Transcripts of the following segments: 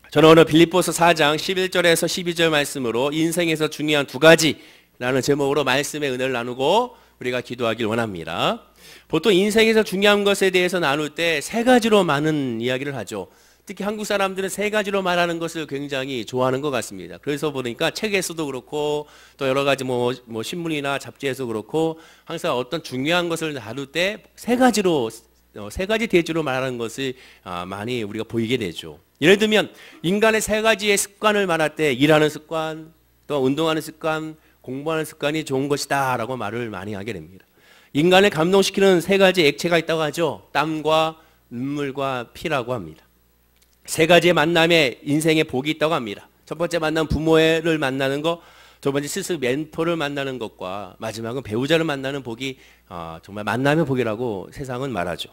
저는 오늘 빌립보서 4장 11절에서 12절 말씀으로 인생에서 중요한 두 가지라는 제목으로 말씀의 은혜를 나누고 우리가 기도하길 원합니다. 보통 인생에서 중요한 것에 대해서 나눌 때 세 가지로 많은 이야기를 하죠. 특히 한국 사람들은 세 가지로 말하는 것을 굉장히 좋아하는 것 같습니다. 그래서 보니까 책에서도 그렇고 또 여러 가지 뭐 신문이나 잡지에서 그렇고 항상 어떤 중요한 것을 다룰 때 세 가지 대주로 말하는 것을 많이 우리가 보이게 되죠. 예를 들면 인간의 세 가지의 습관을 말할 때 일하는 습관, 또 운동하는 습관, 공부하는 습관이 좋은 것이다 라고 말을 많이 하게 됩니다. 인간을 감동시키는 세 가지 액체가 있다고 하죠. 땀과 눈물과 피라고 합니다. 세 가지의 만남에 인생의 복이 있다고 합니다. 첫 번째 만남 부모를 만나는 것, 두 번째 스스로 멘토를 만나는 것과 마지막은 배우자를 만나는 복이 정말 만남의 복이라고 세상은 말하죠.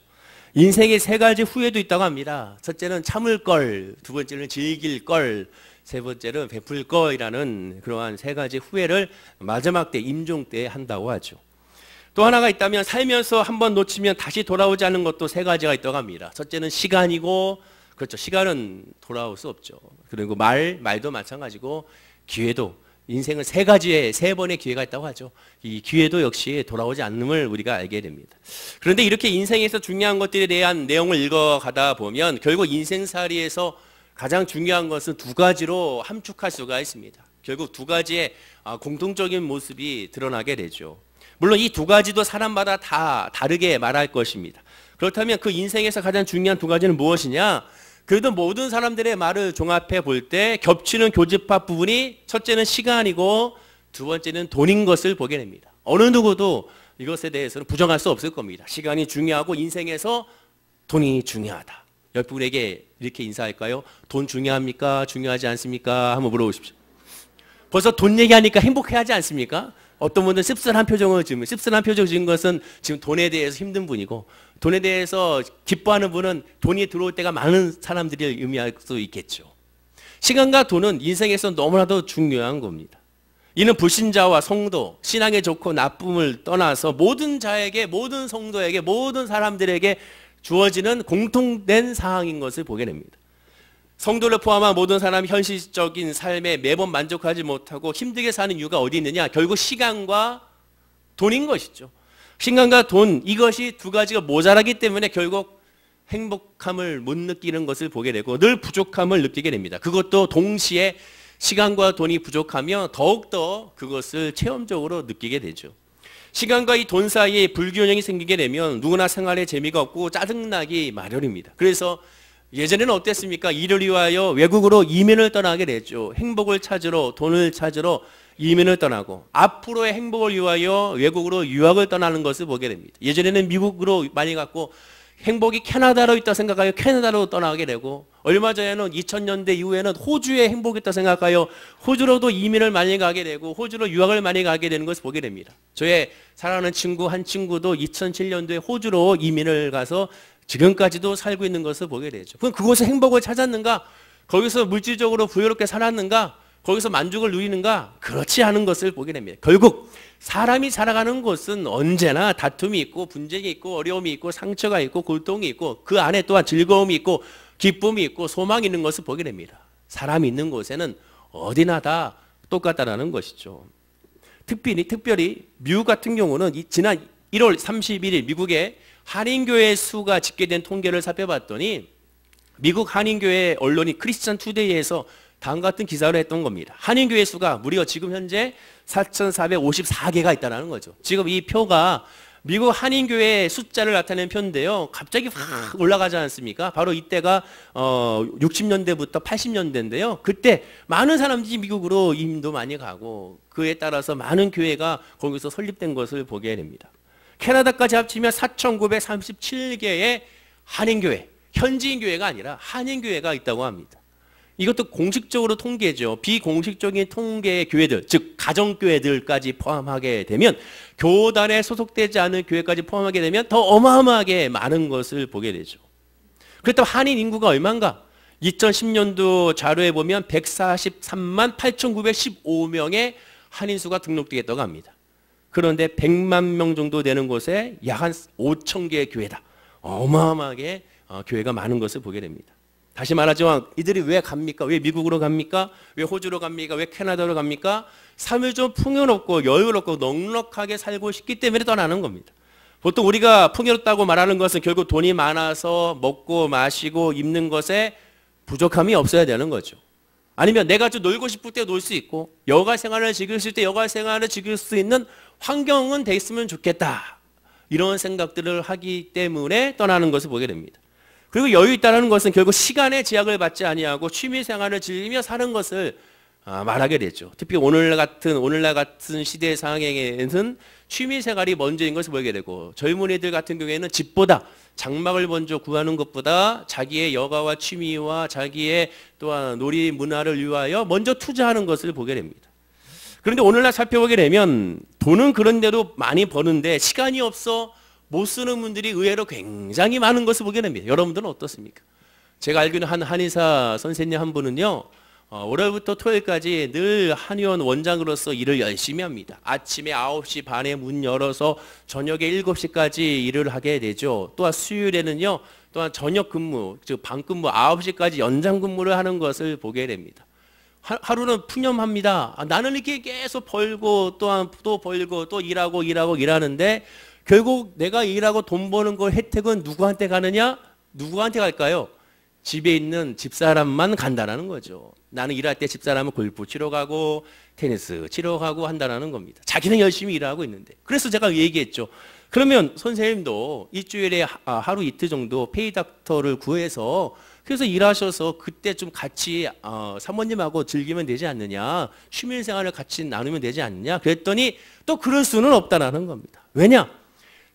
인생의 세 가지 후회도 있다고 합니다. 첫째는 참을 걸, 두 번째는 즐길 걸, 세 번째는 베풀 거이라는 그러한 세 가지 후회를 마지막 때, 임종 때 한다고 하죠. 또 하나가 있다면 살면서 한번 놓치면 다시 돌아오지 않는 것도 세 가지가 있다고 합니다. 첫째는 시간이고, 그렇죠. 시간은 돌아올 수 없죠. 그리고 말도 마찬가지고, 기회도, 인생은 세 번의 기회가 있다고 하죠. 이 기회도 역시 돌아오지 않음을 우리가 알게 됩니다. 그런데 이렇게 인생에서 중요한 것들에 대한 내용을 읽어가다 보면 결국 인생살이에서 가장 중요한 것은 두 가지로 함축할 수가 있습니다. 결국 두 가지의 공통적인 모습이 드러나게 되죠. 물론 이 두 가지도 사람마다 다 다르게 말할 것입니다. 그렇다면 그 인생에서 가장 중요한 두 가지는 무엇이냐? 그래도 모든 사람들의 말을 종합해 볼 때 겹치는 교집합 부분이 첫째는 시간이고 두 번째는 돈인 것을 보게 됩니다. 어느 누구도 이것에 대해서는 부정할 수 없을 겁니다. 시간이 중요하고 인생에서 돈이 중요하다. 여러분에게 이렇게 인사할까요? 돈 중요합니까? 중요하지 않습니까? 한번 물어보십시오. 벌써 돈 얘기하니까 행복해하지 않습니까? 어떤 분들은 씁쓸한 표정을 지으면 씁쓸한 표정 지은 것은 지금 돈에 대해서 힘든 분이고 돈에 대해서 기뻐하는 분은 돈이 들어올 때가 많은 사람들이 의미할 수 있겠죠. 시간과 돈은 인생에서 너무나도 중요한 겁니다. 이는 불신자와 성도, 신앙에 좋고 나쁨을 떠나서 모든 자에게, 모든 성도에게, 모든 사람들에게 주어지는 공통된 사항인 것을 보게 됩니다. 성도를 포함한 모든 사람이 현실적인 삶에 매번 만족하지 못하고 힘들게 사는 이유가 어디 있느냐? 결국 시간과 돈인 것이죠. 시간과 돈, 이것이 두 가지가 모자라기 때문에 결국 행복함을 못 느끼는 것을 보게 되고 늘 부족함을 느끼게 됩니다. 그것도 동시에 시간과 돈이 부족하면 더욱더 그것을 체험적으로 느끼게 되죠. 시간과 이 돈 사이에 불균형이 생기게 되면 누구나 생활에 재미가 없고 짜증나기 마련입니다. 그래서 예전에는 어땠습니까? 일을 위하여 외국으로 이민을 떠나게 됐죠. 행복을 찾으러, 돈을 찾으러 이민을 떠나고 앞으로의 행복을 위하여 외국으로 유학을 떠나는 것을 보게 됩니다. 예전에는 미국으로 많이 갔고 행복이 캐나다로 있다 생각하여 캐나다로 떠나게 되고 얼마 전에는 2000년대 이후에는 호주에 행복이 있다 생각하여 호주로도 이민을 많이 가게 되고 호주로 유학을 많이 가게 되는 것을 보게 됩니다. 저의 사랑하는 친구 한 친구도 2007년도에 호주로 이민을 가서 지금까지도 살고 있는 것을 보게 되죠. 그럼 그곳에 행복을 찾았는가? 거기서 물질적으로 부유롭게 살았는가? 거기서 만족을 누리는가? 그렇지 않은 것을 보게 됩니다. 결국 사람이 살아가는 곳은 언제나 다툼이 있고 분쟁이 있고 어려움이 있고 상처가 있고 고통이 있고 그 안에 또한 즐거움이 있고 기쁨이 있고 소망이 있는 것을 보게 됩니다. 사람이 있는 곳에는 어디나 다 똑같다라는 것이죠. 특별히 미국 같은 경우는 지난 1월 31일 미국의 한인교회 수가 집계된 통계를 살펴봤더니 미국 한인교회 언론인 크리스천 투데이에서 다음 같은 기사를 했던 겁니다. 한인교회 수가 무려 지금 현재 4,454개가 있다는 거죠. 지금 이 표가 미국 한인교회 숫자를 나타낸 표인데요. 갑자기 확 올라가지 않습니까? 바로 이때가 60년대부터 80년대인데요. 그때 많은 사람들이 미국으로 이민도 많이 가고 그에 따라서 많은 교회가 거기서 설립된 것을 보게 됩니다. 캐나다까지 합치면 4,937개의 한인교회, 현지인 교회가 아니라 한인교회가 있다고 합니다. 이것도 공식적으로 통계죠. 비공식적인 통계의 교회들, 즉 가정교회들까지 포함하게 되면 교단에 소속되지 않은 교회까지 포함하게 되면 더 어마어마하게 많은 것을 보게 되죠. 그렇다면 한인 인구가 얼마인가? 2010년도 자료에 보면 143만 8,915명의 한인수가 등록되겠다고 합니다. 그런데 100만 명 정도 되는 곳에 약 한 5,000개의 교회다. 어마어마하게 교회가 많은 것을 보게 됩니다. 다시 말하자면 이들이 왜 갑니까? 왜 미국으로 갑니까? 왜 호주로 갑니까? 왜 캐나다로 갑니까? 삶을 좀 풍요롭고 여유롭고 넉넉하게 살고 싶기 때문에 떠나는 겁니다. 보통 우리가 풍요롭다고 말하는 것은 결국 돈이 많아서 먹고 마시고 입는 것에 부족함이 없어야 되는 거죠. 아니면 내가 좀 놀고 싶을 때 놀 수 있고 여가 생활을 즐길 때 여가 생활을 즐길 수 있는 환경은 돼 있으면 좋겠다. 이런 생각들을 하기 때문에 떠나는 것을 보게 됩니다. 그리고 여유 있다는 것은 결국 시간의 제약을 받지 아니하고 취미 생활을 즐기며 사는 것을 말하게 되죠. 특히 오늘날 같은 시대 상황에는 취미 생활이 먼저인 것을 보게 되고 젊은이들 같은 경우에는 집보다 장막을 먼저 구하는 것보다 자기의 여가와 취미와 자기의 또한 놀이 문화를 위하여 먼저 투자하는 것을 보게 됩니다. 그런데 오늘날 살펴보게 되면 돈은 그런데도 많이 버는데 시간이 없어 못 쓰는 분들이 의외로 굉장히 많은 것을 보게 됩니다. 여러분들은 어떻습니까? 제가 알기로는 한 한의사 선생님 한 분은요. 월요일부터 토요일까지 늘 한의원 원장으로서 일을 열심히 합니다. 아침에 9시 반에 문 열어서 저녁에 7시까지 일을 하게 되죠. 또한 수요일에는요. 또한 저녁 근무, 즉 밤근무 9시까지 연장 근무를 하는 것을 보게 됩니다. 하루는 푸념합니다. 나는 이렇게 계속 벌고 또한 또 벌고 또 일하는데 결국 내가 일하고 돈 버는 걸 혜택은 누구한테 가느냐? 누구한테 갈까요? 집에 있는 집사람만 간다는 거죠. 나는 일할 때 집사람은 골프 치러 가고 테니스 치러 가고 한다는 겁니다. 자기는 열심히 일하고 있는데. 그래서 제가 얘기했죠. 그러면 선생님도 일주일에 하루 이틀 정도 페이닥터를 구해서 그래서 일하셔서 그때 좀 같이 사모님하고 즐기면 되지 않느냐. 취미생활을 같이 나누면 되지 않느냐. 그랬더니 또 그럴 수는 없다라는 겁니다. 왜냐?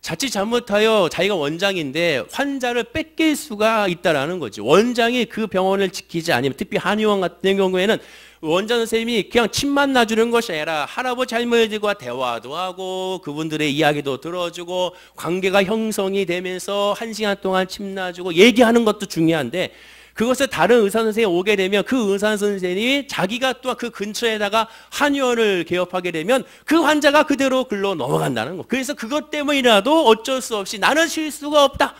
자칫 잘못하여 자기가 원장인데 환자를 뺏길 수가 있다라는 거죠. 원장이 그 병원을 지키지 않으면 특히 한의원 같은 경우에는 원장 선생님이 그냥 침만 놔주는 것이 아니라 할아버지 할머니들과 대화도 하고 그분들의 이야기도 들어주고 관계가 형성이 되면서 1시간 동안 침 놔주고 얘기하는 것도 중요한데 그것을 다른 의사 선생님이 오게 되면 그 의사 선생님이 자기가 또한 그 근처에다가 한의원을 개업하게 되면 그 환자가 그대로 글로 넘어간다는 거. 그래서 그것 때문이라도 어쩔 수 없이 나는 쉴 수가 없다.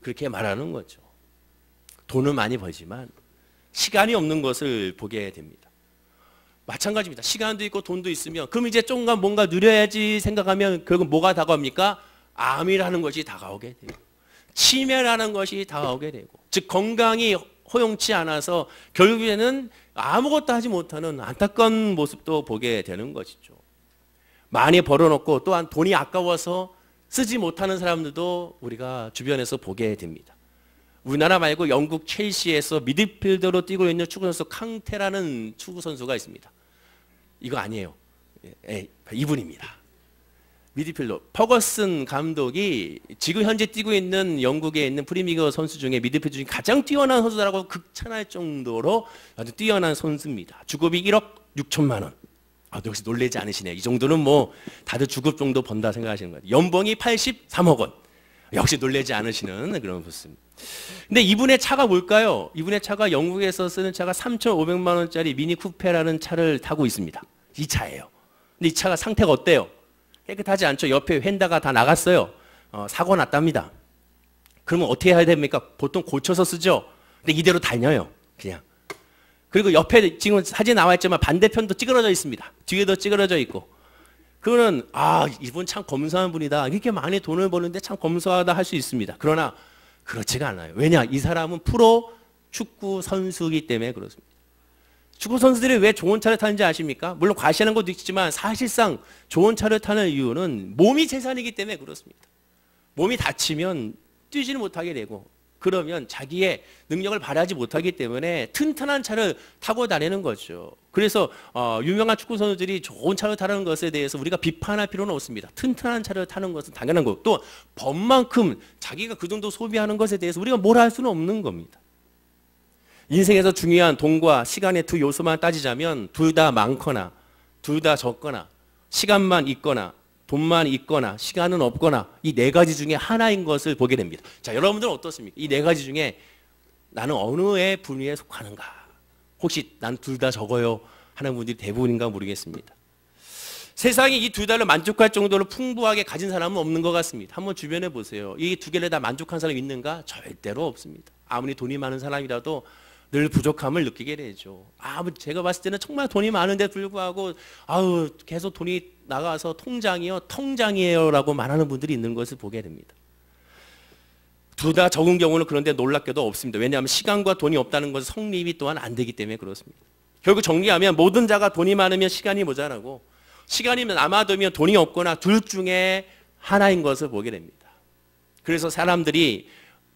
그렇게 말하는 거죠. 돈은 많이 벌지만 시간이 없는 것을 보게 됩니다. 마찬가지입니다. 시간도 있고 돈도 있으면 그럼 이제 조금만 뭔가 누려야지 생각하면 결국 뭐가 다가옵니까? 암이라는 것이 다가오게 돼요. 치매라는 것이 다가오게 되고 즉 건강이 허용치 않아서 결국에는 아무것도 하지 못하는 안타까운 모습도 보게 되는 것이죠. 많이 벌어놓고 또한 돈이 아까워서 쓰지 못하는 사람들도 우리가 주변에서 보게 됩니다. 우리나라 말고 영국 첼시에서 미드필더로 뛰고 있는 축구선수 캉테라는 축구선수가 있습니다. 이거 아니에요. 이분입니다. 미드필더 퍼거슨 감독이 지금 현재 뛰고 있는 영국에 있는 프리미어 선수 중에 미드필더 중에 가장 뛰어난 선수라고 극찬할 정도로 아주 뛰어난 선수입니다. 주급이 1억 6천만 원. 역시 놀라지 않으시네요. 이 정도는 뭐 다들 주급 정도 번다 생각하시는 거예요. 연봉이 83억 원. 역시 놀라지 않으시는 그런 모습입니다. 근데 이분의 차가 뭘까요? 이분의 차가 영국에서 쓰는 차가 3,500만 원짜리 미니 쿠페라는 차를 타고 있습니다. 이 차예요. 근데 이 차가 상태가 어때요? 깨끗하지 않죠. 옆에 휀다가 다 나갔어요. 사고 났답니다. 그러면 어떻게 해야 됩니까? 보통 고쳐서 쓰죠. 근데 이대로 다녀요. 그냥. 그리고 옆에 지금 사진 나와 있지만 반대편도 찌그러져 있습니다. 뒤에도 찌그러져 있고. 그거는 이분 참 검소한 분이다. 이렇게 많이 돈을 버는데 참 검소하다 할 수 있습니다. 그러나 그렇지가 않아요. 왜냐? 이 사람은 프로 축구 선수이기 때문에 그렇습니다. 축구 선수들이 왜 좋은 차를 타는지 아십니까? 물론 과시하는 것도 있지만 사실상 좋은 차를 타는 이유는 몸이 재산이기 때문에 그렇습니다. 몸이 다치면 뛰지는 못하게 되고 그러면 자기의 능력을 발휘하지 못하기 때문에 튼튼한 차를 타고 다니는 거죠. 그래서 유명한 축구 선수들이 좋은 차를 타는 것에 대해서 우리가 비판할 필요는 없습니다. 튼튼한 차를 타는 것은 당연한 거고 또 법만큼 자기가 그 정도 소비하는 것에 대해서 우리가 뭘 할 수는 없는 겁니다. 인생에서 중요한 돈과 시간의 두 요소만 따지자면 둘 다 많거나 둘 다 적거나 시간만 있거나 돈만 있거나 시간은 없거나 이 네 가지 중에 하나인 것을 보게 됩니다. 자, 여러분들은 어떻습니까? 이 네 가지 중에 나는 어느의 분위에 속하는가? 혹시 난 둘 다 적어요 하는 분들이 대부분인가 모르겠습니다. 세상에 이 두 달을 만족할 정도로 풍부하게 가진 사람은 없는 것 같습니다. 한번 주변에 보세요. 이 두 개를 다 만족한 사람이 있는가? 절대로 없습니다. 아무리 돈이 많은 사람이라도 늘 부족함을 느끼게 되죠. 제가 봤을 때는 정말 돈이 많은데 불구하고 계속 돈이 나가서 통장이요, 통장이에요라고 말하는 분들이 있는 것을 보게 됩니다. 둘 다 적은 경우는 그런데 놀랍게도 없습니다. 왜냐하면 시간과 돈이 없다는 것은 성립이 또한 안 되기 때문에 그렇습니다. 결국 정리하면 모든 자가 돈이 많으면 시간이 모자라고 시간이 남아두면 돈이 없거나 둘 중에 하나인 것을 보게 됩니다. 그래서 사람들이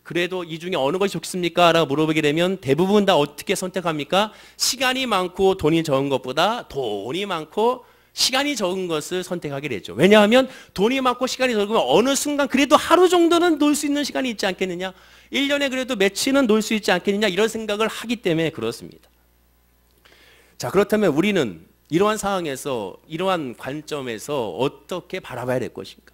그래도 이 중에 어느 것이 좋습니까? 라고 물어보게 되면 대부분 다 어떻게 선택합니까? 시간이 많고 돈이 적은 것보다 돈이 많고 시간이 적은 것을 선택하게 되죠. 왜냐하면 돈이 많고 시간이 적으면 어느 순간 그래도 하루 정도는 놀 수 있는 시간이 있지 않겠느냐? 1년에 그래도 며칠은 놀 수 있지 않겠느냐? 이런 생각을 하기 때문에 그렇습니다. 자, 그렇다면 우리는 이러한 상황에서 이러한 관점에서 어떻게 바라봐야 될 것인가?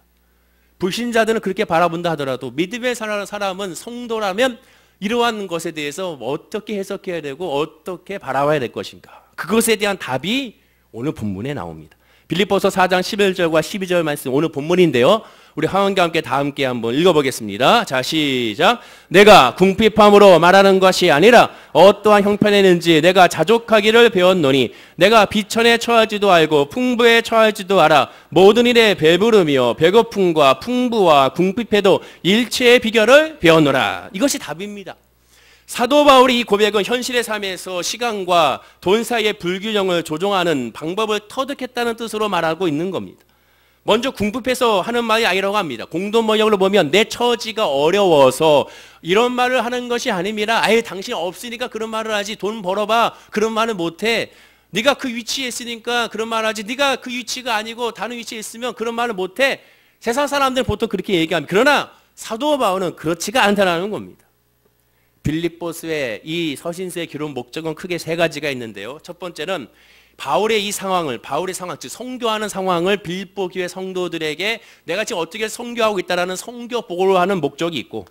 불신자들은 그렇게 바라본다 하더라도 믿음의 사람은 성도라면 이러한 것에 대해서 어떻게 해석해야 되고 어떻게 바라봐야 될 것인가? 그것에 대한 답이 오늘 본문에 나옵니다. 빌립보서 4장 11절과 12절 말씀 오늘 본문인데요. 우리 하원과 함께 한번 읽어보겠습니다. 자, 시작. 내가 궁핍함으로 말하는 것이 아니라 어떠한 형편에는지 내가 자족하기를 배웠노니 내가 비천에 처하지도 알고 풍부에 처하지도 알아 모든 일에 배부르며 배고픔과 풍부와 궁핍에도 일체의 비결을 배웠노라. 이것이 답입니다. 사도 바울이 이 고백은 현실의 삶에서 시간과 돈 사이의 불균형을 조정하는 방법을 터득했다는 뜻으로 말하고 있는 겁니다. 먼저 궁핍해서 하는 말이 아니라고 합니다. 공동 번역으로 보면 내 처지가 어려워서 이런 말을 하는 것이 아닙니다. 당신 없으니까 그런 말을 하지 돈 벌어봐 그런 말은 못해. 네가 그 위치에 있으니까 그런 말을 하지 네가 그 위치가 아니고 다른 위치에 있으면 그런 말을 못해. 세상 사람들은 보통 그렇게 얘기합니다. 그러나 사도 바울은 그렇지가 않다는 겁니다. 빌립보서의 이 서신서의 기록 목적은 크게 세 가지가 있는데요. 첫 번째는 바울의 상황, 즉 선교하는 상황을 빌립보 교회 성도들에게 내가 지금 어떻게 선교하고 있다라는 선교 보고를 하는 목적이 있고,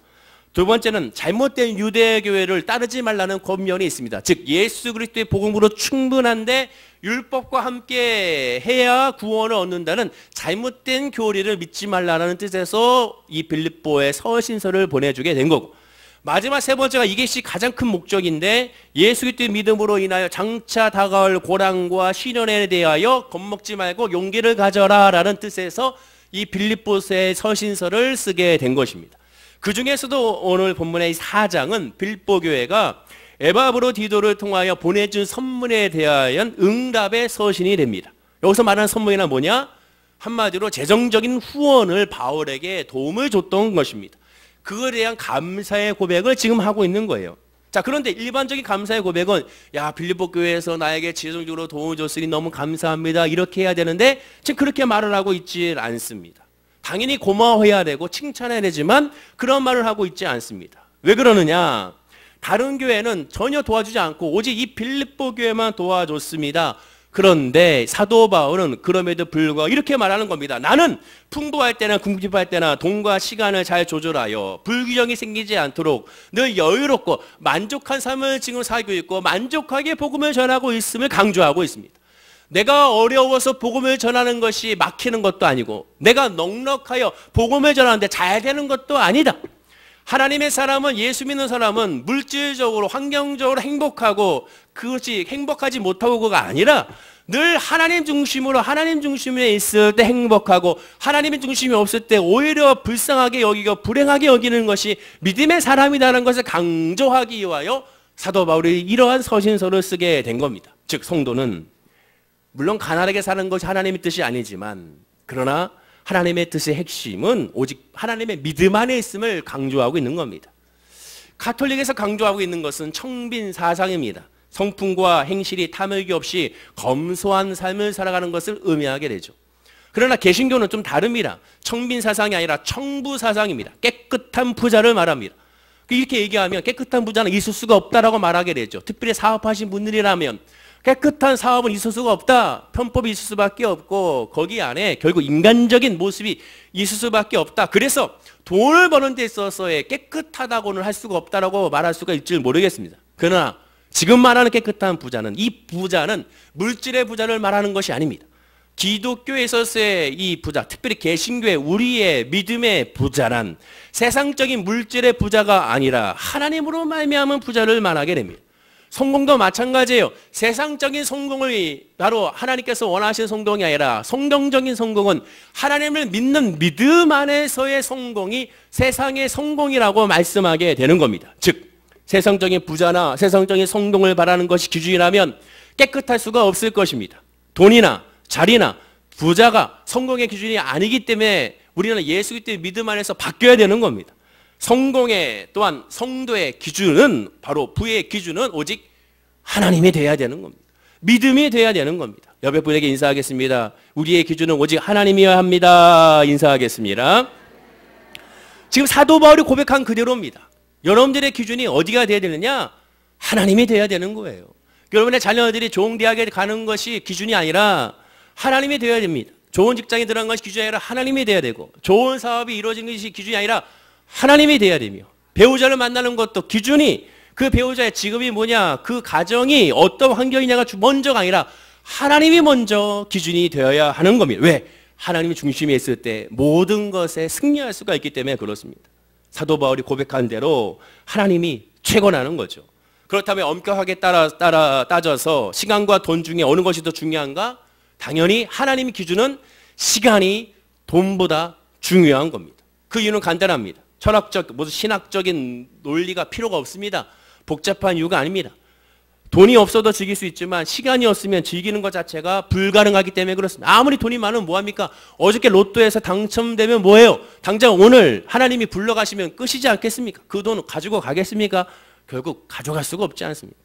두 번째는 잘못된 유대 교회를 따르지 말라는 권면이 있습니다. 즉 예수 그리스도의 복음으로 충분한데 율법과 함께 해야 구원을 얻는다는 잘못된 교리를 믿지 말라는 뜻에서 이 빌립보의 서신서를 보내주게 된 거고, 마지막 세 번째가 이것이 가장 큰 목적인데 예수 그리스도의 믿음으로 인하여 장차 다가올 고난과 시련에 대하여 겁먹지 말고 용기를 가져라 라는 뜻에서 이 빌립보서의 서신서를 쓰게 된 것입니다. 그 중에서도 오늘 본문의 4장은 빌립보 교회가 에바브로디도를 통하여 보내준 선물에 대하여 응답의 서신이 됩니다. 여기서 말하는 선물이란 뭐냐? 한마디로 재정적인 후원을 바울에게 도움을 줬던 것입니다. 그거에 대한 감사의 고백을 지금 하고 있는 거예요. 자, 그런데 일반적인 감사의 고백은 빌립보 교회에서 나에게 재정적으로 도움을 줬으니 너무 감사합니다 이렇게 해야 되는데 지금 그렇게 말을 하고 있지 않습니다. 당연히 고마워해야 되고 칭찬해야 되지만 그런 말을 하고 있지 않습니다. 왜 그러느냐? 다른 교회는 전혀 도와주지 않고 오직 이 빌립보 교회만 도와줬습니다. 그런데 사도 바울은 그럼에도 불구하고 이렇게 말하는 겁니다. 나는 풍부할 때나 궁핍할 때나 돈과 시간을 잘 조절하여 불균형이 생기지 않도록 늘 여유롭고 만족한 삶을 지금 살고 있고 만족하게 복음을 전하고 있음을 강조하고 있습니다. 내가 어려워서 복음을 전하는 것이 막히는 것도 아니고 내가 넉넉하여 복음을 전하는데 잘 되는 것도 아니다. 하나님의 사람은, 예수 믿는 사람은 물질적으로 환경적으로 행복하고 그것이 행복하지 못하고가 아니라 늘 하나님 중심으로 하나님 중심에 있을 때 행복하고 하나님의 중심이 없을 때 오히려 불쌍하게 여기고 불행하게 여기는 것이 믿음의 사람이라는 것을 강조하기 위하여 사도 바울이 이러한 서신서를 쓰게 된 겁니다. 즉 성도는 물론 가난하게 사는 것이 하나님의 뜻이 아니지만 그러나 하나님의 뜻의 핵심은 오직 하나님의 믿음 안에 있음을 강조하고 있는 겁니다. 가톨릭에서 강조하고 있는 것은 청빈 사상입니다. 성품과 행실이 탐욕이 없이 검소한 삶을 살아가는 것을 의미하게 되죠. 그러나 개신교는 좀 다릅니다. 청빈 사상이 아니라 청부 사상입니다. 깨끗한 부자를 말합니다. 이렇게 얘기하면 깨끗한 부자는 있을 수가 없다라고 말하게 되죠. 특별히 사업하신 분들이라면 깨끗한 사업은 있을 수가 없다. 편법이 있을 수밖에 없고 거기 안에 결국 인간적인 모습이 있을 수밖에 없다. 그래서 돈을 버는 데 있어서의 깨끗하다고는 할 수가 없다라고 말할 수가 있을지 모르겠습니다. 그러나 지금 말하는 깨끗한 부자는 이 부자는 물질의 부자를 말하는 것이 아닙니다. 기독교에서의 이 부자, 특별히 개신교의 우리의 믿음의 부자란 세상적인 물질의 부자가 아니라 하나님으로 말미암은 부자를 말하게 됩니다. 성공도 마찬가지예요. 세상적인 성공을 바로 하나님께서 원하시는 성공이 아니라 성경적인 성공은 하나님을 믿는 믿음 안에서의 성공이 세상의 성공이라고 말씀하게 되는 겁니다. 즉 세상적인 부자나 세상적인 성공을 바라는 것이 기준이라면 깨끗할 수가 없을 것입니다. 돈이나 자리나 부자가 성공의 기준이 아니기 때문에 우리는 예수 그리스도의 믿음 안에서 바뀌어야 되는 겁니다. 성공의 또한 성도의 기준은 바로 부의 기준은 오직 하나님이 돼야 되는 겁니다. 믿음이 돼야 되는 겁니다. 옆에 분에게 인사하겠습니다. 우리의 기준은 오직 하나님이어야 합니다. 인사하겠습니다. 지금 사도 바울이 고백한 그대로입니다. 여러분들의 기준이 어디가 돼야 되느냐? 하나님이 돼야 되는 거예요. 여러분의 자녀들이 좋은 대학에 가는 것이 기준이 아니라 하나님이 되어야 됩니다. 좋은 직장에 들어간 것이 기준이 아니라 하나님이 돼야 되고 좋은 사업이 이루어진 것이 기준이 아니라 하나님이 돼야 되며 배우자를 만나는 것도 기준이 그 배우자의 직업이 뭐냐 그 가정이 어떤 환경이냐가 먼저가 아니라 하나님이 먼저 기준이 되어야 하는 겁니다. 왜? 하나님이 중심에 있을 때 모든 것에 승리할 수가 있기 때문에 그렇습니다. 사도 바울이 고백한 대로 하나님이 최고라는 거죠. 그렇다면 엄격하게 따져서 시간과 돈 중에 어느 것이 더 중요한가? 당연히 하나님의 기준은 시간이 돈보다 중요한 겁니다. 그 이유는 간단합니다. 철학적, 무슨 신학적인 논리가 필요가 없습니다. 복잡한 이유가 아닙니다. 돈이 없어도 즐길 수 있지만 시간이 없으면 즐기는 것 자체가 불가능하기 때문에 그렇습니다. 아무리 돈이 많으면 뭐합니까? 어저께 로또에서 당첨되면 뭐예요? 당장 오늘 하나님이 불러가시면 끝이지 않겠습니까? 그 돈 가지고 가겠습니까? 결국 가져갈 수가 없지 않습니까?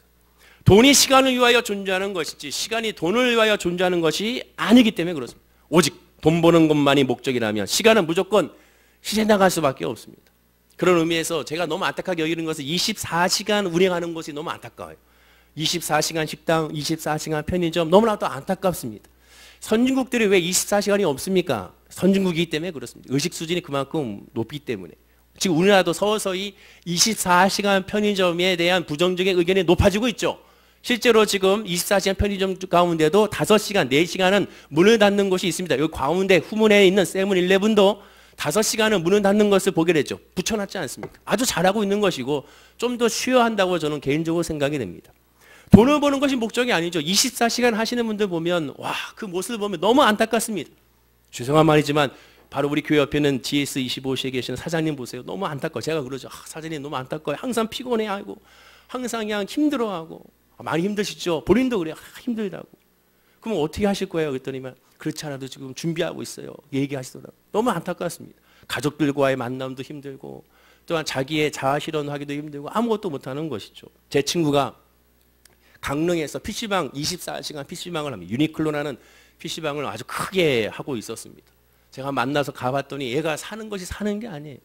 돈이 시간을 위하여 존재하는 것이지 시간이 돈을 위하여 존재하는 것이 아니기 때문에 그렇습니다. 오직 돈 버는 것만이 목적이라면 시간은 무조건 희생나갈 수밖에 없습니다. 그런 의미에서 제가 너무 안타깝게 여기는 것은 24시간 운행하는 것이 너무 안타까워요. 24시간 식당, 24시간 편의점 너무나도 안타깝습니다. 선진국들이 왜 24시간이 없습니까? 선진국이기 때문에 그렇습니다. 의식 수준이 그만큼 높기 때문에. 지금 우리나라도 서서히 24시간 편의점에 대한 부정적인 의견이 높아지고 있죠. 실제로 지금 24시간 편의점 가운데도 5시간, 4시간은 문을 닫는 곳이 있습니다. 여기 가운데 후문에 있는 세븐일레븐도 5시간은 문을 닫는 것을 보게 되죠. 붙여놨지 않습니까? 아주 잘하고 있는 것이고 좀 더 쉬어야 한다고 저는 개인적으로 생각이 됩니다. 돈을 버는 것이 목적이 아니죠. 24시간 하시는 분들 보면 와, 그 모습을 보면 너무 안타깝습니다. 죄송한 말이지만 바로 우리 교회 옆에는 GS25시에 계시는 사장님 보세요. 너무 안타까워요. 제가 그러죠. 사장님 너무 안타까워요. 항상 피곤해하고 항상 그냥 힘들어하고 많이 힘드시죠? 본인도 그래요. 힘들다고. 그럼 어떻게 하실 거예요? 그랬더니만 그렇지 않아도 지금 준비하고 있어요. 얘기하시더라고요. 너무 안타깝습니다. 가족들과의 만남도 힘들고 또한 자기의 자아 실현하기도 힘들고 아무것도 못하는 것이죠. 제 친구가 강릉에서 PC방 24시간 PC방을 합니다. 유니클로라는 PC방을 아주 크게 하고 있었습니다. 제가 만나서 가봤더니 얘가 사는 것이 사는 게 아니에요.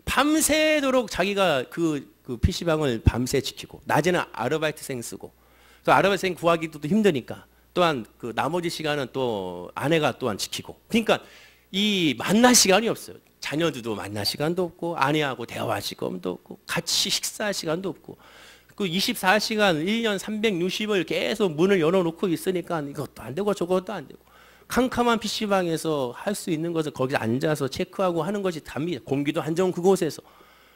밤새도록 자기가 그 PC방을 밤새 지키고 낮에는 아르바이트생 쓰고 또 아르바이트생 구하기도 힘드니까 또한 그 나머지 시간은 또 아내가 또한 지키고 그러니까 이 만날 시간이 없어요. 자녀들도 만날 시간도 없고 아내하고 대화할 시간도 없고 같이 식사할 시간도 없고 그 24시간 1년 360을 계속 문을 열어놓고 있으니까 이것도 안 되고 저것도 안 되고 캄캄한 PC방에서 할 수 있는 것을 거기서 앉아서 체크하고 하는 것이 답니다. 공기도 안 좋은 그곳에서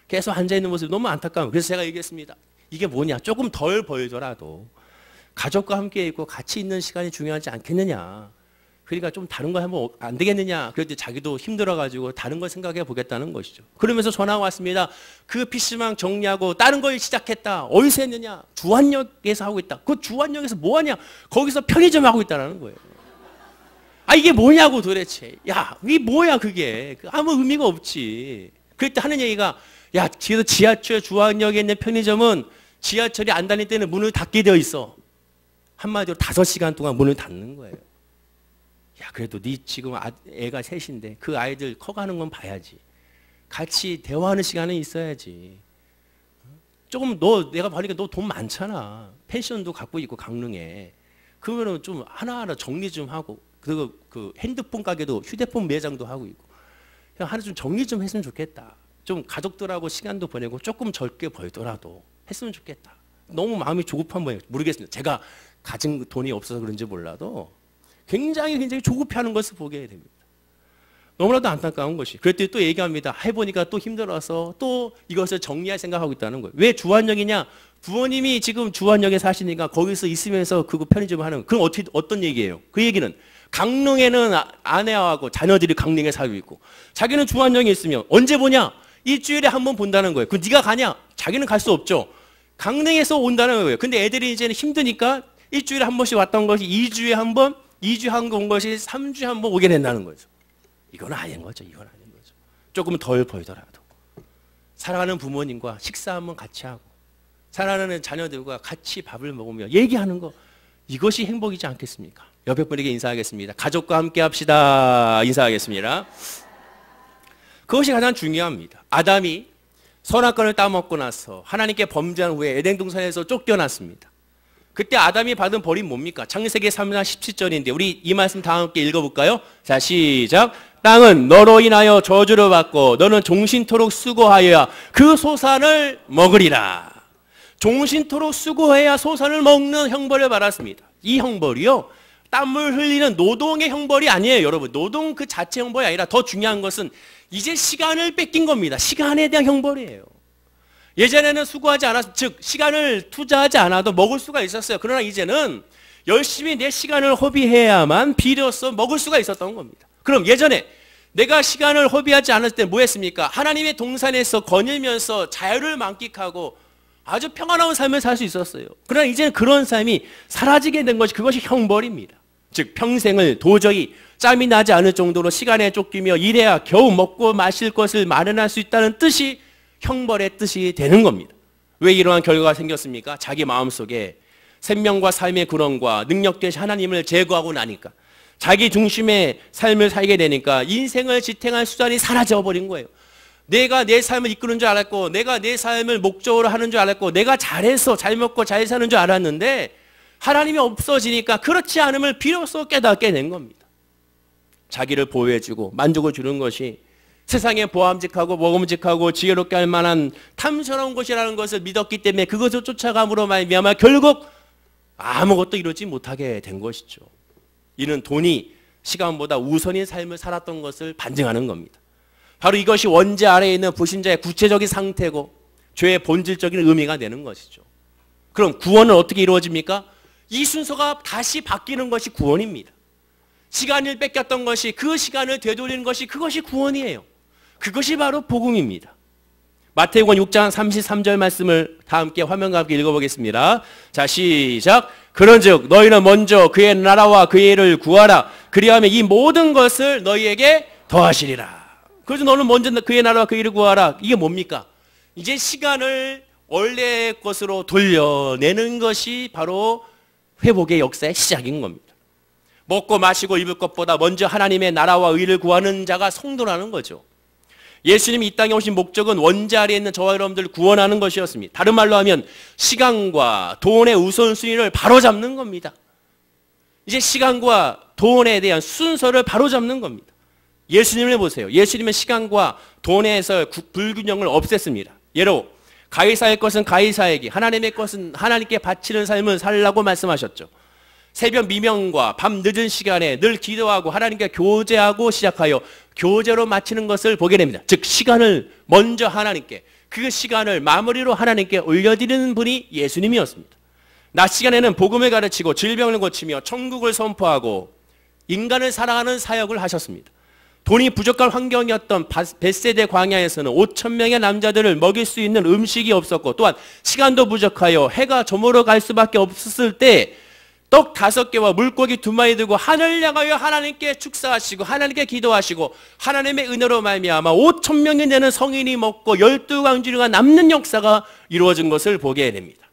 계속 앉아있는 모습이 너무 안타까워요. 그래서 제가 얘기했습니다. 이게 뭐냐 조금 덜 벌더라도 가족과 함께 있고 같이 있는 시간이 중요하지 않겠느냐. 그러니까 좀 다른 거 하면 안 되겠느냐. 그랬더니 자기도 힘들어가지고 다른 걸 생각해 보겠다는 것이죠. 그러면서 전화가 왔습니다. 그 PC방 정리하고 다른 걸 시작했다. 어디서 했느냐. 주안역에서 하고 있다. 그 주안역에서 뭐 하냐. 거기서 편의점 하고 있다는 거예요. 아 이게 뭐냐고 도대체. 야 이게 뭐야 그게. 아무 의미가 없지. 그때 하는 얘기가 야 지하철 주안역에 있는 편의점은 지하철이 안 다닐 때는 문을 닫게 되어 있어. 한마디로 5시간 동안 문을 닫는 거예요. 야 그래도 네 지금 애가 셋인데 그 아이들 커가는 건 봐야지. 같이 대화하는 시간은 있어야지. 조금 내가 보니까 너 돈 많잖아. 펜션도 갖고 있고 강릉에. 그러면은 좀 하나하나 정리 좀 하고 그리고 그 핸드폰 가게도 휴대폰 매장도 하고 있고 그냥 하나 좀 정리 좀 했으면 좋겠다. 좀 가족들하고 시간도 보내고 조금 적게 벌더라도 했으면 좋겠다. 너무 마음이 조급한 모양이에요. 모르겠습니다. 제가 가진 돈이 없어서 그런지 몰라도 굉장히 조급해하는 것을 보게 됩니다. 너무나도 안타까운 것이. 그랬더니 또 얘기합니다. 해보니까 또 힘들어서 또 이것을 정리할 생각하고 있다는 거예요. 왜 주한역이냐? 부모님이 지금 주한역에 사시니까 거기서 있으면서 그거 편의점 하는, 그럼 어떤 얘기예요? 그 얘기는 강릉에는 아내하고 자녀들이 강릉에 살고 있고 자기는 주한역에 있으면 언제 보냐? 일주일에 한 번 본다는 거예요. 그럼 네가 가냐? 자기는 갈 수 없죠. 강릉에서 온다는 거예요. 근데 애들이 이제는 힘드니까 일주일에 한 번씩 왔던 것이 2주에 한 번, 2주에 한 번 온 것이 3주에 한 번 오게 된다는 거죠. 이건 아닌 거죠. 이건 아닌 거죠. 조금 덜 벌더라도 사랑하는 부모님과 식사 한번 같이 하고 사랑하는 자녀들과 같이 밥을 먹으며 얘기하는 거, 이것이 행복이지 않겠습니까? 옆에 분에게 인사하겠습니다. 가족과 함께 합시다. 인사하겠습니다. 그것이 가장 중요합니다. 아담이 선악과를 따먹고 나서 하나님께 범죄한 후에 에덴 동산에서 쫓겨났습니다. 그때 아담이 받은 벌이 뭡니까? 창세기 3장 17절인데 우리 이 말씀 다 함께 읽어볼까요? 자, 시작. 땅은 너로 인하여 저주를 받고 너는 종신토록 수고하여야 그 소산을 먹으리라. 종신토록 수고해야 소산을 먹는 형벌을 받았습니다. 이 형벌이요, 땀을 흘리는 노동의 형벌이 아니에요. 여러분, 노동 그 자체 형벌이 아니라 더 중요한 것은 이제 시간을 뺏긴 겁니다. 시간에 대한 형벌이에요. 예전에는 수고하지 않았, 즉 시간을 투자하지 않아도 먹을 수가 있었어요. 그러나 이제는 열심히 내 시간을 허비해야만 비로소 먹을 수가 있었던 겁니다. 그럼 예전에 내가 시간을 허비하지 않을 때 뭐 했습니까? 하나님의 동산에서 거닐면서 자유를 만끽하고 아주 평안한 삶을 살 수 있었어요. 그러나 이제는 그런 삶이 사라지게 된 것이, 그것이 형벌입니다. 즉 평생을 도저히 짬이 나지 않을 정도로 시간에 쫓기며 일해야 겨우 먹고 마실 것을 마련할 수 있다는 뜻이 형벌의 뜻이 되는 겁니다. 왜 이러한 결과가 생겼습니까? 자기 마음속에 생명과 삶의 근원과 능력 되신 하나님을 제거하고 나니까, 자기 중심의 삶을 살게 되니까 인생을 지탱할 수단이 사라져 버린 거예요. 내가 내 삶을 이끄는 줄 알았고, 내가 내 삶을 목적으로 하는 줄 알았고, 내가 잘해서 잘 먹고 잘 사는 줄 알았는데 하나님이 없어지니까 그렇지 않음을 비로소 깨닫게 된 겁니다. 자기를 보호해주고 만족을 주는 것이 세상에 보암직하고 먹음직하고 지혜롭게 할 만한 탐스러운 것이라는 것을 믿었기 때문에 그것을 쫓아감으로 말미암아 결국 아무것도 이루지 못하게 된 것이죠. 이는 돈이 시간보다 우선인 삶을 살았던 것을 반증하는 겁니다. 바로 이것이 원죄 아래에 있는 불신자의 구체적인 상태고 죄의 본질적인 의미가 되는 것이죠. 그럼 구원은 어떻게 이루어집니까? 이 순서가 다시 바뀌는 것이 구원입니다. 시간을 뺏겼던 것이, 그 시간을 되돌리는 것이, 그것이 구원이에요. 그것이 바로 복음입니다. 마태복음 6장 33절 말씀을 다 함께 화면과 함께 읽어보겠습니다. 자, 시작. 그런즉 너희는 먼저 그의 나라와 그의 일을 구하라. 그리하면 이 모든 것을 너희에게 더하시리라. 그래서 너는 먼저 그의 나라와 그의 일을 구하라. 이게 뭡니까? 이제 시간을 원래의 것으로 돌려내는 것이 바로 회복의 역사의 시작인 겁니다. 먹고 마시고 입을 것보다 먼저 하나님의 나라와 의를 구하는 자가 성도라는 거죠. 예수님이 이 땅에 오신 목적은 원죄 아래에 있는 저와 여러분들을 구원하는 것이었습니다. 다른 말로 하면 시간과 돈의 우선순위를 바로잡는 겁니다. 이제 시간과 돈에 대한 순서를 바로잡는 겁니다. 예수님을 보세요. 예수님은 시간과 돈에서 불균형을 없앴습니다. 예로 가이사의 것은 가이사에게, 하나님의 것은 하나님께 바치는 삶을 살라고 말씀하셨죠. 새벽 미명과 밤 늦은 시간에 늘 기도하고 하나님께 교제하고 시작하여 교제로 마치는 것을 보게 됩니다. 즉 시간을 먼저 하나님께, 그 시간을 마무리로 하나님께 올려드리는 분이 예수님이었습니다. 낮 시간에는 복음을 가르치고 질병을 고치며 천국을 선포하고 인간을 사랑하는 사역을 하셨습니다. 돈이 부족한 환경이었던 벳세대 광야에서는 5천 명의 남자들을 먹일 수 있는 음식이 없었고, 또한 시간도 부족하여 해가 저물어 갈 수밖에 없었을 때 떡 5개와 물고기 2마리 들고 하늘을 향하여 하나님께 축사하시고 하나님께 기도하시고 하나님의 은혜로 말미암아 5천 명이 되는 성인이 먹고 12광주리가 남는 역사가 이루어진 것을 보게 됩니다.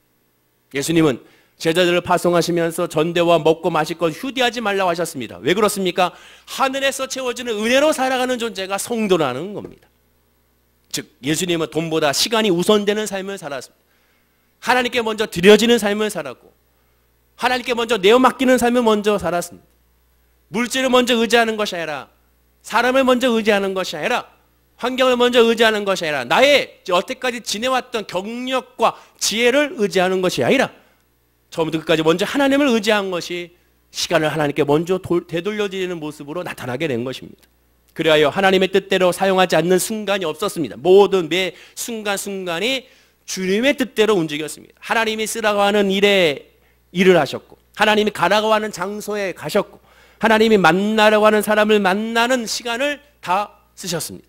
예수님은 제자들을 파송하시면서 전대와 먹고 마실 것 휴대하지 말라고 하셨습니다. 왜 그렇습니까? 하늘에서 채워지는 은혜로 살아가는 존재가 성도라는 겁니다. 즉 예수님은 돈보다 시간이 우선되는 삶을 살았습니다. 하나님께 먼저 드려지는 삶을 살았고 하나님께 먼저 내어 맡기는 삶을 먼저 살았습니다. 물질을 먼저 의지하는 것이 아니라, 사람을 먼저 의지하는 것이 아니라, 환경을 먼저 의지하는 것이 아니라, 나의 여태까지 지내왔던 경력과 지혜를 의지하는 것이 아니라 처음부터 끝까지 먼저 하나님을 의지한 것이 시간을 하나님께 먼저 되돌려드리는 모습으로 나타나게 된 것입니다. 그리하여 하나님의 뜻대로 사용하지 않는 순간이 없었습니다. 모든 매 순간순간이 주님의 뜻대로 움직였습니다. 하나님이 쓰라고 하는 일에 일을 하셨고, 하나님이 가라고 하는 장소에 가셨고, 하나님이 만나라고 하는 사람을 만나는 시간을 다 쓰셨습니다.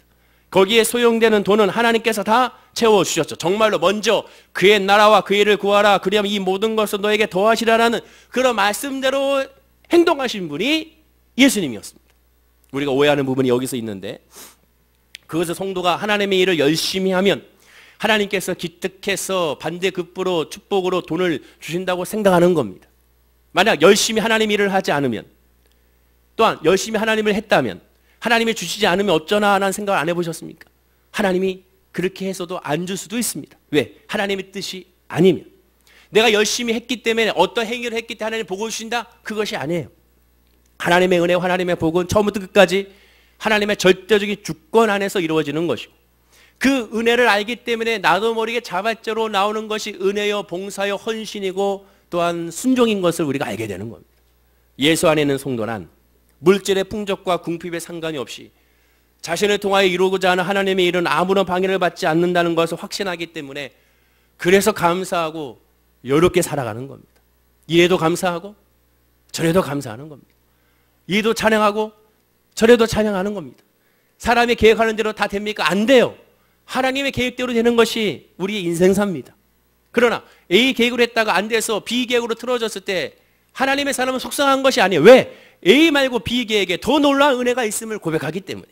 거기에 소용되는 돈은 하나님께서 다 채워주셨죠. 정말로 먼저 그의 나라와 그의 일을 구하라. 그리하면 이 모든 것을 너에게 더하시라라는 그런 말씀대로 행동하신 분이 예수님이었습니다. 우리가 오해하는 부분이 여기서 있는데, 그것을 성도가 하나님의 일을 열심히 하면 하나님께서 기특해서 반대급부로 축복으로 돈을 주신다고 생각하는 겁니다. 만약 열심히 하나님 일을 하지 않으면, 또한 열심히 하나님을 했다면 하나님이 주시지 않으면 어쩌나 하는 생각을 안 해보셨습니까? 하나님이 그렇게 해서도 안 줄 수도 있습니다. 왜? 하나님의 뜻이 아니면. 내가 열심히 했기 때문에, 어떤 행위를 했기 때문에 하나님 복을 주신다? 그것이 아니에요. 하나님의 은혜와 하나님의 복은 처음부터 끝까지 하나님의 절대적인 주권 안에서 이루어지는 것이고, 그 은혜를 알기 때문에 나도 모르게 자발적으로 나오는 것이 은혜요, 봉사요, 헌신이고 또한 순종인 것을 우리가 알게 되는 겁니다. 예수 안에 있는 성도는 물질의 풍족과 궁핍에 상관이 없이 자신을 통하여 이루고자 하는 하나님의 일은 아무런 방해를 받지 않는다는 것을 확신하기 때문에, 그래서 감사하고 여롭게 살아가는 겁니다. 이에도 감사하고 저래도 감사하는 겁니다. 이에도 찬양하고 저래도 찬양하는 겁니다. 사람이 계획하는 대로 다 됩니까? 안 돼요. 하나님의 계획대로 되는 것이 우리의 인생사입니다. 그러나 A 계획으로 했다가 안 돼서 B 계획으로 틀어졌을 때 하나님의 사람은 속상한 것이 아니에요. 왜? A 말고 B 계획에 더 놀라운 은혜가 있음을 고백하기 때문에.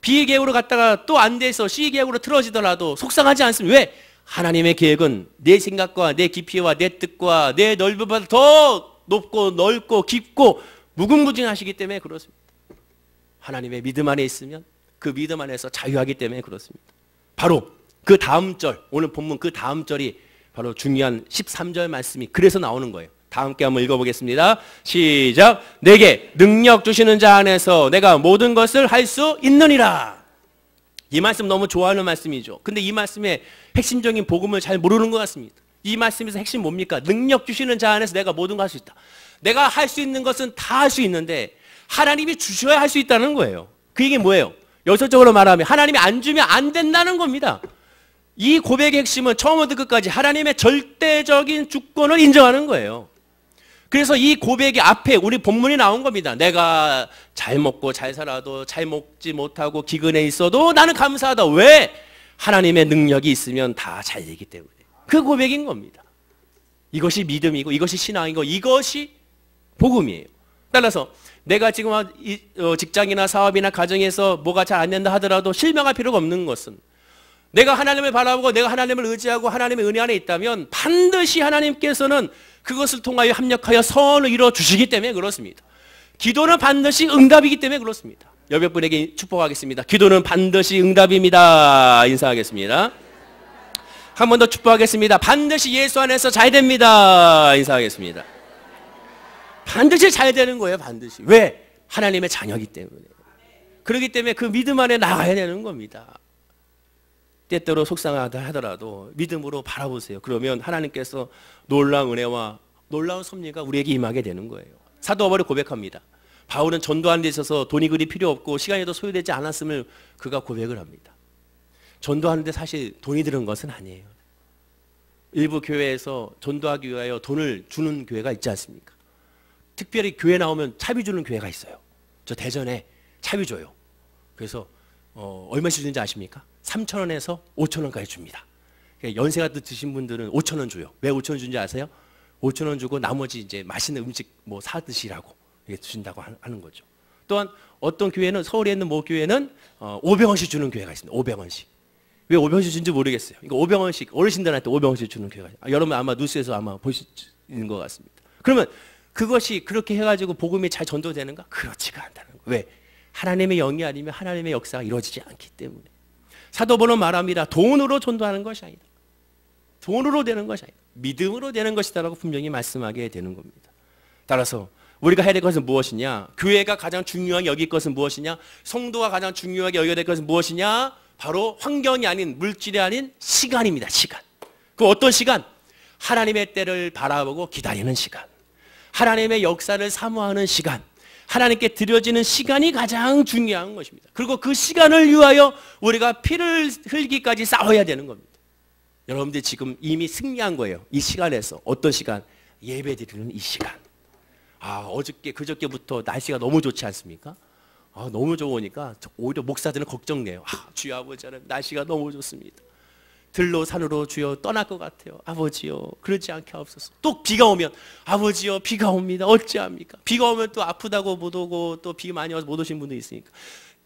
B 계획으로 갔다가 또 안 돼서 C 계획으로 틀어지더라도 속상하지 않습니다. 왜? 하나님의 계획은 내 생각과 내 깊이와 내 뜻과 내 넓이보다 더 높고 넓고 깊고 무궁무진하시기 때문에 그렇습니다. 하나님의 믿음 안에 있으면 그 믿음 안에서 자유하기 때문에 그렇습니다. 바로 그 다음 절, 오늘 본문 그 다음 절이 바로 중요한 13절 말씀이 그래서 나오는 거예요. 다 함께 한번 읽어보겠습니다. 시작. 내게 능력 주시는 자 안에서 내가 모든 것을 할 수 있느니라. 이 말씀 너무 좋아하는 말씀이죠. 근데 이 말씀의 핵심적인 복음을 잘 모르는 것 같습니다. 이 말씀에서 핵심 뭡니까? 능력 주시는 자 안에서 내가 모든 걸 할 수 있다. 내가 할 수 있는 것은 다 할 수 있는데 하나님이 주셔야 할 수 있다는 거예요. 그 얘기 뭐예요? 요소적으로 말하면 하나님이 안 주면 안 된다는 겁니다. 이 고백의 핵심은 처음부터 끝까지 하나님의 절대적인 주권을 인정하는 거예요. 그래서 이 고백의 앞에 우리 본문이 나온 겁니다. 내가 잘 먹고 잘 살아도 잘 먹지 못하고 기근에 있어도 나는 감사하다. 왜? 하나님의 능력이 있으면 다 잘 되기 때문에. 그 고백인 겁니다. 이것이 믿음이고 이것이 신앙이고 이것이 복음이에요. 따라서 내가 지금 직장이나 사업이나 가정에서 뭐가 잘 안 된다 하더라도 실망할 필요가 없는 것은, 내가 하나님을 바라보고 내가 하나님을 의지하고 하나님의 은혜 안에 있다면 반드시 하나님께서는 그것을 통하여 합력하여 선을 이루어 주시기 때문에 그렇습니다. 기도는 반드시 응답이기 때문에 그렇습니다. 여백 분에게 축복하겠습니다. 기도는 반드시 응답입니다. 인사하겠습니다. 한 번 더 축복하겠습니다. 반드시 예수 안에서 잘 됩니다. 인사하겠습니다. 반드시 잘 되는 거예요. 반드시. 왜? 하나님의 자녀이기 때문에. 그렇기 때문에 그 믿음 안에 나가야 되는 겁니다. 때때로 속상하다 하더라도 믿음으로 바라보세요. 그러면 하나님께서 놀라운 은혜와 놀라운 섭리가 우리에게 임하게 되는 거예요. 사도 바울이 고백합니다. 바울은 전도하는 데 있어서 돈이 그리 필요 없고 시간이 더 소요되지 않았음을 그가 고백을 합니다. 전도하는 데 사실 돈이 드는 것은 아니에요. 일부 교회에서 전도하기 위하여 돈을 주는 교회가 있지 않습니까? 특별히 교회 나오면 차비 주는 교회가 있어요. 저 대전에 차비 줘요. 그래서 얼마씩 주는지 아십니까? 3,000원에서 5,000원까지 줍니다. 연세가 드신 분들은 5,000원 줘요. 왜 5,000원 주는지 아세요? 5,000원 주고 나머지 이제 맛있는 음식 뭐 사 드시라고 주신다고 하는 거죠. 또한 어떤 교회는, 서울에 있는 모 교회는 500원씩 주는 교회가 있습니다. 500원씩. 왜 500원씩 주는지 모르겠어요. 이거 500원씩 어르신들한테 500원씩 주는 교회가 있어요. 여러분 아마 뉴스에서 아마 보시는 것 같습니다. 그러면 그것이 그렇게 해가지고 복음이 잘 전도되는가? 그렇지가 않다는 거예요. 왜? 하나님의 영이 아니면 하나님의 역사가 이루어지지 않기 때문에. 사도 바울은 말합니다. 돈으로 전도하는 것이 아니다. 돈으로 되는 것이 아니다. 믿음으로 되는 것이다라고 분명히 말씀하게 되는 겁니다. 따라서 우리가 해야 될 것은 무엇이냐? 교회가 가장 중요하게 여길 것은 무엇이냐? 성도가 가장 중요하게 여겨야 될 것은 무엇이냐? 바로 환경이 아닌, 물질이 아닌 시간입니다. 시간. 그 어떤 시간? 하나님의 때를 바라보고 기다리는 시간. 하나님의 역사를 사모하는 시간, 하나님께 드려지는 시간이 가장 중요한 것입니다. 그리고 그 시간을 위하여 우리가 피를 흘기까지 싸워야 되는 겁니다. 여러분들 지금 이미 승리한 거예요. 이 시간에서. 어떤 시간? 예배 드리는 이 시간. 어저께 그저께부터 날씨가 너무 좋지 않습니까? 너무 좋으니까 오히려 목사들은 걱정돼요. 주여 아버지, 날씨가 너무 좋습니다. 들로 산으로 주여 떠날 것 같아요. 아버지요, 그러지 않게 하옵소서. 또 비가 오면 아버지요, 비가 옵니다. 어찌합니까? 비가 오면 또 아프다고 못 오고, 또 비 많이 와서 못 오신 분도 있으니까.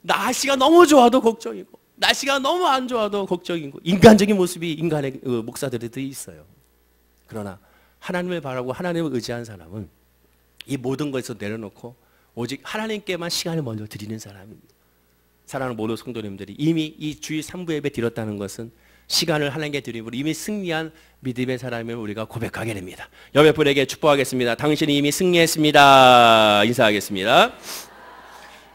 날씨가 너무 좋아도 걱정이고, 날씨가 너무 안 좋아도 걱정이고, 인간적인 모습이 인간의 목사들에도 있어요. 그러나 하나님을 바라고 하나님을 의지한 사람은 이 모든 것에서 내려놓고 오직 하나님께만 시간을 먼저 드리는 사람입니다. 사랑하는 모든 성도님들이 이미 이 주일 3부 예배 드렸다는 것은 시간을 하나님께 드림으로 이미 승리한 믿음의 사람임을 우리가 고백하게 됩니다. 옆에 분에게 축복하겠습니다. 당신이 이미 승리했습니다. 인사하겠습니다.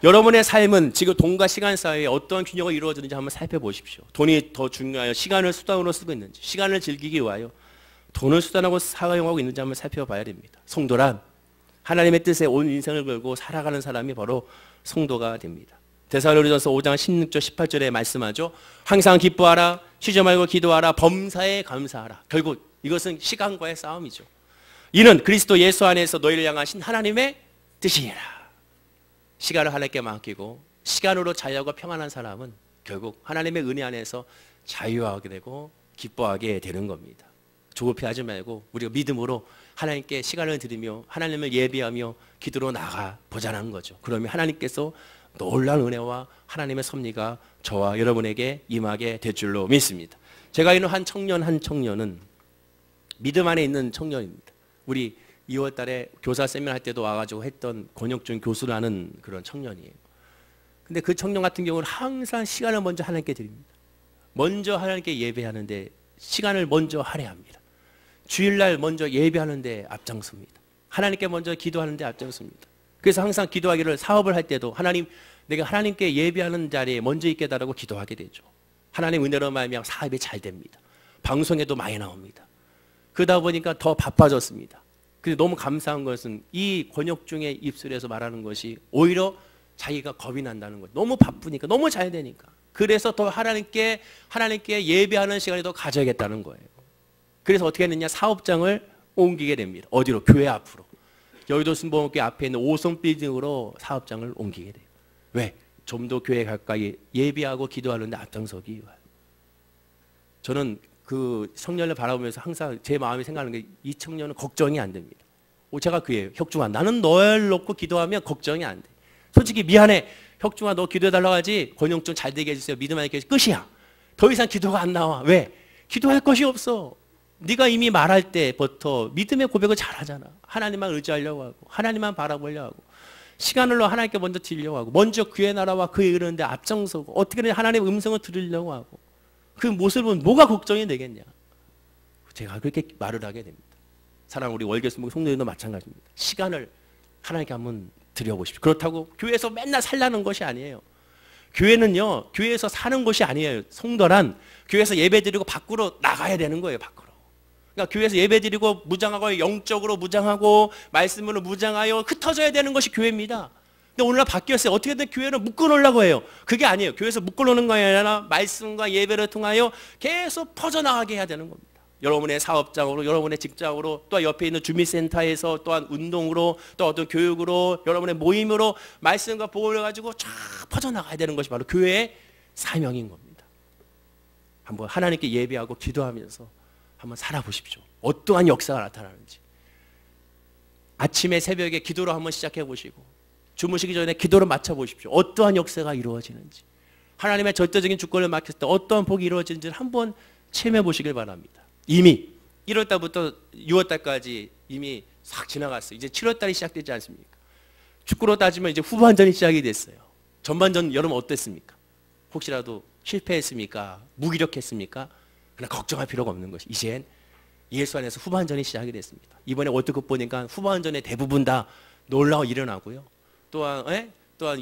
여러분의 삶은 지금 돈과 시간 사이에 어떤 균형이 이루어지는지 한번 살펴보십시오. 돈이 더 중요하여 시간을 수단으로 쓰고 있는지, 시간을 즐기기 위하여 돈을 수단하고 사용하고 있는지 한번 살펴봐야 됩니다. 성도란 하나님의 뜻에 온 인생을 걸고 살아가는 사람이 바로 성도가 됩니다. 데살로니가서 5장 16절 18절에 말씀하죠. 항상 기뻐하라, 쉬지 말고 기도하라, 범사에 감사하라. 결국 이것은 시간과의 싸움이죠. 이는 그리스도 예수 안에서 너희를 향하신 하나님의 뜻이니라. 시간을 하나님께 맡기고 시간으로 자유하고 평안한 사람은 결국 하나님의 은혜 안에서 자유하게 되고 기뻐하게 되는 겁니다. 조급해하지 말고 우리가 믿음으로 하나님께 시간을 드리며 하나님을 예배하며 기도로 나가 보자는 거죠. 그러면 하나님께서 놀라운 은혜와 하나님의 섭리가 저와 여러분에게 임하게 될 줄로 믿습니다. 제가 있는 한 청년은 믿음 안에 있는 청년입니다. 우리 2월 달에 교사 세미나 할 때도 와가지고 했던 권혁준 교수라는 그런 청년이에요. 근데 그 청년 같은 경우는 항상 시간을 먼저 하나님께 드립니다. 먼저 하나님께 예배하는데 시간을 먼저 할애합니다. 주일날 먼저 예배하는데 앞장섭니다. 하나님께 먼저 기도하는데 앞장섭니다. 그래서 항상 기도하기를 사업을 할 때도 하나님, 내가 하나님께 예배하는 자리에 먼저 있게 해달라고 기도하게 되죠. 하나님 은혜로 말미암아 사업이 잘 됩니다. 방송에도 많이 나옵니다. 그러다 보니까 더 바빠졌습니다. 근데 너무 감사한 것은 이 권혁중의 입술에서 말하는 것이 오히려 자기가 겁이 난다는 거예요. 너무 바쁘니까, 너무 잘 되니까. 그래서 더 하나님께 예배하는 시간이 더 가져야겠다는 거예요. 그래서 어떻게 했느냐, 사업장을 옮기게 됩니다. 어디로? 교회 앞으로. 여의도 순복음교회 앞에 있는 5성 빌딩으로 사업장을 옮기게 돼요. 왜? 좀 더 교회 가까이 예배하고 기도하는데 앞장서기 위하여. 저는 그 청년을 바라보면서 항상 제 마음이 생각하는 게 이 청년은 걱정이 안 됩니다. 제가 그예요. 혁중아, 나는 널 놓고 기도하면 걱정이 안 돼. 솔직히 미안해. 혁중아, 너 기도해달라고 하지. 권영준 잘 되게 해주세요. 믿음 안에 계시 끝이야. 더 이상 기도가 안 나와. 왜? 기도할 것이 없어. 네가 이미 말할 때부터 믿음의 고백을 잘하잖아. 하나님만 의지하려고 하고 하나님만 바라보려고 하고 시간을로 하나님께 먼저 드리려고 하고 먼저 그의 나라와 그의 이르는데 앞장서고 어떻게든 하나님의 음성을 들으려고 하고 그 모습을 보면 뭐가 걱정이 되겠냐. 제가 그렇게 말을 하게 됩니다. 사랑하는 우리 월계수목 성도님도 마찬가지입니다. 시간을 하나님께 한번 드려보십시오. 그렇다고 교회에서 맨날 살라는 것이 아니에요. 교회는요, 교회에서 사는 것이 아니에요. 성도란 교회에서 예배드리고 밖으로 나가야 되는 거예요. 밖으로. 그러니까 교회에서 예배드리고 무장하고 영적으로 무장하고 말씀으로 무장하여 흩어져야 되는 것이 교회입니다. 근데 오늘날 바뀌었어요. 어떻게든 교회를 묶어놓으려고 해요. 그게 아니에요. 교회에서 묶어놓는 것이 아니라 말씀과 예배를 통하여 계속 퍼져나가게 해야 되는 겁니다. 여러분의 사업장으로, 여러분의 직장으로, 또 옆에 있는 주민센터에서, 또한 운동으로, 또 어떤 교육으로, 여러분의 모임으로 말씀과 복음을 가지고 쫙 퍼져나가야 되는 것이 바로 교회의 사명인 겁니다. 한번 하나님께 예배하고 기도하면서 한번 살아보십시오. 어떠한 역사가 나타나는지. 아침에 새벽에 기도로 한번 시작해 보시고 주무시기 전에 기도로 맞춰 보십시오. 어떠한 역사가 이루어지는지. 하나님의 절대적인 주권을 맡겼을 때 어떠한 복이 이루어지는지를 한번 체험해 보시길 바랍니다. 이미 1월 달부터 6월 달까지 이미 싹 지나갔어요. 이제 7월 달이 시작되지 않습니까? 축구로 따지면 이제 후반전이 시작이 됐어요. 전반전 여러분 어땠습니까? 혹시라도 실패했습니까? 무기력했습니까? 그러나 걱정할 필요가 없는 것이 이젠 예수 안에서 후반전이 시작이 됐습니다. 이번에 월드컵 보니까 후반전에 대부분 다 놀라워 일어나고요. 또한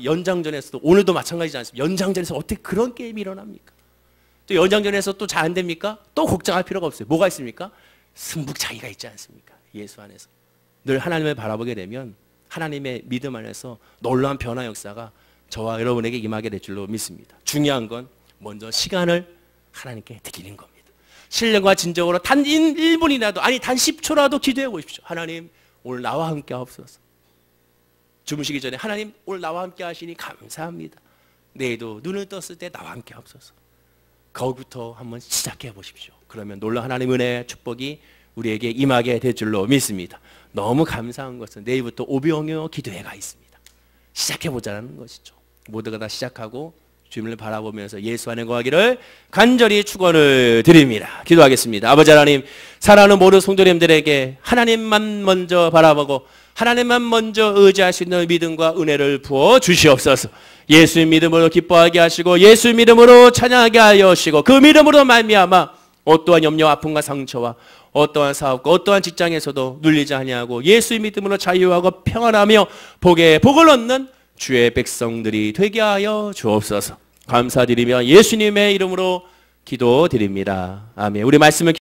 연장전에서도 오늘도 마찬가지지 않습니까? 연장전에서 어떻게 그런 게임이 일어납니까? 또 연장전에서 또 잘 안 됩니까? 또 걱정할 필요가 없어요. 뭐가 있습니까? 승부차기가 있지 않습니까? 예수 안에서. 늘 하나님을 바라보게 되면 하나님의 믿음 안에서 놀라운 변화 역사가 저와 여러분에게 임하게 될 줄로 믿습니다. 중요한 건 먼저 시간을 하나님께 드리는 겁니다. 신령과 진정으로 단 1분이라도 아니 단 10초라도 기도해 보십시오. 하나님 오늘 나와 함께 하옵소서. 주무시기 전에 하나님 오늘 나와 함께 하시니 감사합니다. 내일도 눈을 떴을 때 나와 함께 하옵소서. 거기부터 한번 시작해 보십시오. 그러면 놀라운 하나님의 은혜의 축복이 우리에게 임하게 될 줄로 믿습니다. 너무 감사한 것은 내일부터 오병이어 기도회가 있습니다. 시작해보자는 것이죠. 모두가 다 시작하고 주님을 바라보면서 예수 안에 거하기를 간절히 축원을 드립니다. 기도하겠습니다. 아버지 하나님, 사랑하는 모든 성도님들에게 하나님만 먼저 바라보고 하나님만 먼저 의지할 수 있는 믿음과 은혜를 부어 주시옵소서. 예수의 믿음으로 기뻐하게 하시고 예수의 믿음으로 찬양하게 하여 주시고 그 믿음으로 말미암아 어떠한 염려 아픔과 상처와 어떠한 사업과 어떠한 직장에서도 눌리지 아니하고 예수의 믿음으로 자유하고 평안하며 복에 복을 얻는 주의 백성들이 되게 하여 주옵소서. 감사드리며 예수님의 이름으로 기도드립니다. 아멘. 우리 말씀을